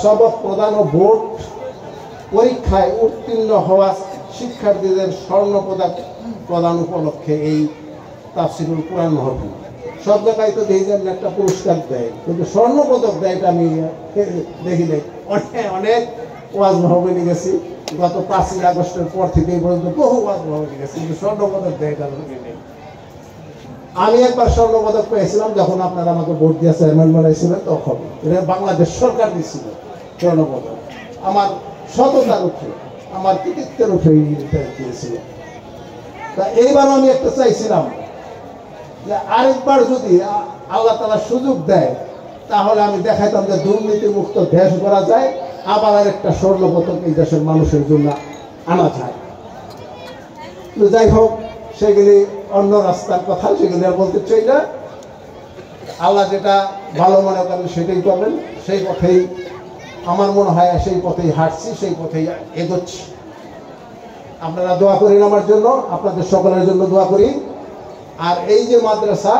শপথ প্রদান ও ভোট পরীক্ষায় উত্তীর্ণ হওয়া শিক্ষার্থীদের স্বর্ণ পদক প্রদান উপলক্ষে এই তাফসিরুল কোরআন মাহফিল। সব জায়গায় তো দেখি যেন একটা পুরস্কার দেয়, কিন্তু স্বর্ণ পদক দেয় এটা আমি দেখি নাই। অনেক ওয়াজ মাহফিলে গেছি, গত 5ই আগস্টের পর থেকে এই পর্যন্ত বহু ওয়াজ মাহফিলে গেছি, কিন্তু স্বর্ণ পদক দেয় এটা নেই। আমি একবার স্বর্ণ পদক পেয়েছিলাম যখন আপনারা আমাকে ভোট দিয়ে চেয়ারম্যান বানাইছিলেন, তখন এটা বাংলাদেশ সরকার দিয়েছিল স্বর্ণ পদক। আমার সততার উঠে, আমার কৃতিত্বের উঠে দিয়েছিল। তা এইবার আমি একটা চাইছিলাম যে আরেকবার যদি আল্লাহ তাআলা সুযোগ দেয়, তাহলে আমি দেখাইতাম যে দুর্নীতি মুক্ত দেশ করা যায়, আবার আরেকটা স্বর্ণ পদক এই দেশের মানুষের জন্য আনা যায়। তো যাই হোক, সেগুলি অন্য রাস্তার কথা, সেগুলি আর বলতে চাই না। আল্লাহ যেটা ভালো মনে করেন সেটাই করবেন, সেই পথেই আমার মনে হয়, সেই পথেই হাঁটছি, সেই পথেই এগোচ্ছি। আপনারা দোয়া করেন আমার জন্য, আপনাদের সকলের জন্য দোয়া করি। আর এই যে মাদ্রাসা,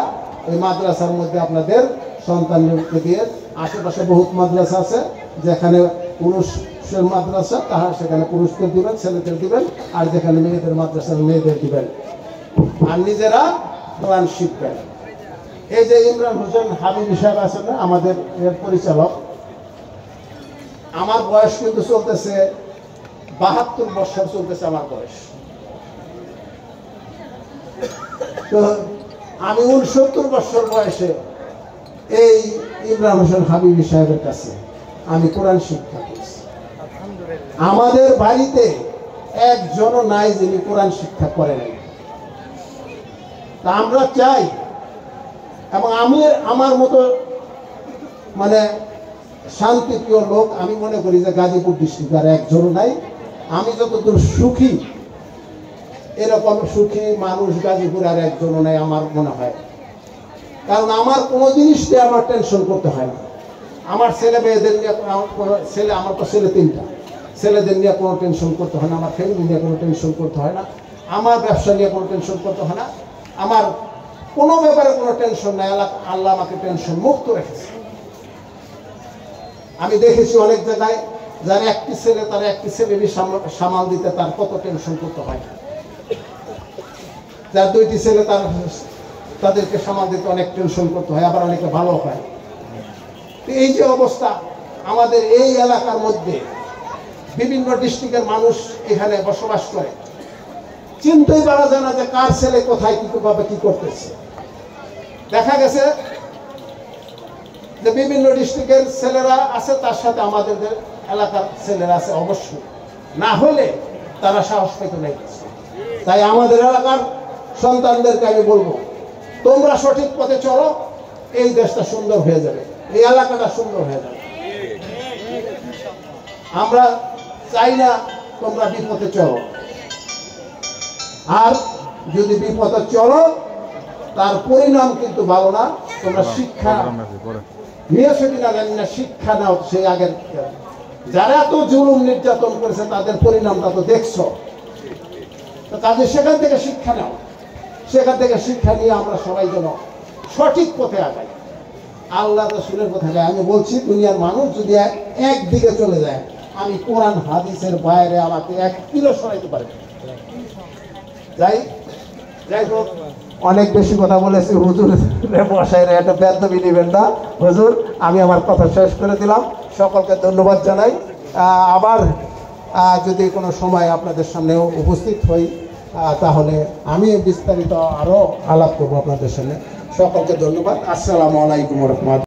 এই মাদ্রাসার মধ্যে আপনাদের সন্তানদেরকে দিয়ে, আশেপাশে বহুত মাদ্রাসা আছে যেখানে পুরুষের মাদ্রাসা, তাহার সেখানে পুরুষদের দিবেন, ছেলেদের দিবেন, আর যেখানে মেয়েদের মাদ্রাসা মেয়েদের দিবেন, আর নিজেরা কোরআন শিখবেন। এই যে ইমরান হোসেন হাবিবি সাহেব আছেন না, আমাদের এর পরিচালক, আমার বয়স কিন্তু চলতেছে 72 বছর চলতেছে আমার বয়স। তো আমি 69 বছর বয়সে এই ইমরান হোসেন হাবিবি সাহেবের কাছে আমি কোরআন শিক্ষা করছি। আমাদের বাড়িতে একজনও নাই যিনি কোরআন শিক্ষা করেন। তা আমরা চাই, এবং আমি আমার মতো মানে শান্তিপ্রিয় লোক আমি মনে করি যে গাজীপুর ডিস্ট্রিক্ট আর একজনও নাই। আমি যতদূর সুখী, এরকম সুখী মানুষ গাজীপুর আর একজনও নাই আমার মনে হয়। কারণ আমার কোনো জিনিস নিয়ে আমার টেনশন করতে হয় না। আমার ছেলে মেয়েদের নিয়ে, আমার তো ছেলে 3টা, ছেলেদের নিয়ে কোনো টেনশন করতে হয় না, আমার ফ্যামিলি নিয়ে কোনো টেনশন করতে হয় না, আমার ব্যবসা নিয়ে কোনো টেনশন করতে হয় না, আমার কোনো ব্যাপারে কোনো টেনশন নাই। আল্লাহ আমাকে টেনশন মুক্ত রেখেছে। আমি দেখেছি অনেক জায়গায় যার একটি ছেলে, তার একটি ছেলেরই সামাল দিতে তার কত টেনশন করতে হয়। যার 2টি ছেলে, তাদেরকে সামাল দিতে অনেক টেনশন করতে হয়, আবার অনেকে ভালো হয়। এই যে অবস্থা আমাদের এই এলাকার মধ্যে, বিভিন্ন ডিস্ট্রিক্টের মানুষ এখানে বসবাস করে, চিন্তাই পারা যায় না যে কার ছেলে কোথায় কিভাবে কি করতেছে। দেখা গেছে যে বিভিন্ন ডিস্ট্রিক্টের ছেলেরা আছে, তার সাথে আমাদের এলাকার ছেলেরা আছে, অবশ্যই না হলে তারা সাহস পেতে নাই। তাই আমাদের এলাকার সন্তানদেরকে আমি বলবো, তোমরা সঠিক পথে চলো, এই দেশটা সুন্দর হয়ে যাবে, এই এলাকাটা সুন্দর হয়ে যাবে। আমরা চাই না তোমরা বিপথে চলো, আর যদি বিপথে চলো তার পরিণাম কিন্তু ভালো না। তোমরা শিক্ষা নিয়েছো কিনা জানি না, শিক্ষা নাও সেই আগের যারা এত জুলুম নির্যাতন করেছে তাদের পরিণামটা তো দেখছো। তো কাজে সেখান থেকে শিক্ষা নাও, সেখান থেকে শিক্ষা নিয়ে আমরা সবাই যেন সঠিক পথে আগাই, আল্লাহ রাসূলের পথে আগাই। আমি বলছি, দুনিয়ার মানুষ যদি একদিকে চলে যায়, আমি কোরআন হাদিসের বাইরে আমাকে 1 কিলো সরাইতে পারে। যাই হোক, অনেক বেশি কথা বলেছি। হুজুর বসায় একটা বেদবি নেবেন না। হুজুর, আমি আমার কথা শেষ করে দিলাম। সকলকে ধন্যবাদ জানাই। আবার যদি কোনো সময় আপনাদের সামনে উপস্থিত হই, তাহলে আমি বিস্তারিত আরও আলাপ করবো আপনাদের সামনে। সকলকে ধন্যবাদ। আসসালামু আলাইকুম ওয়া রাহমাতুল্লাহ।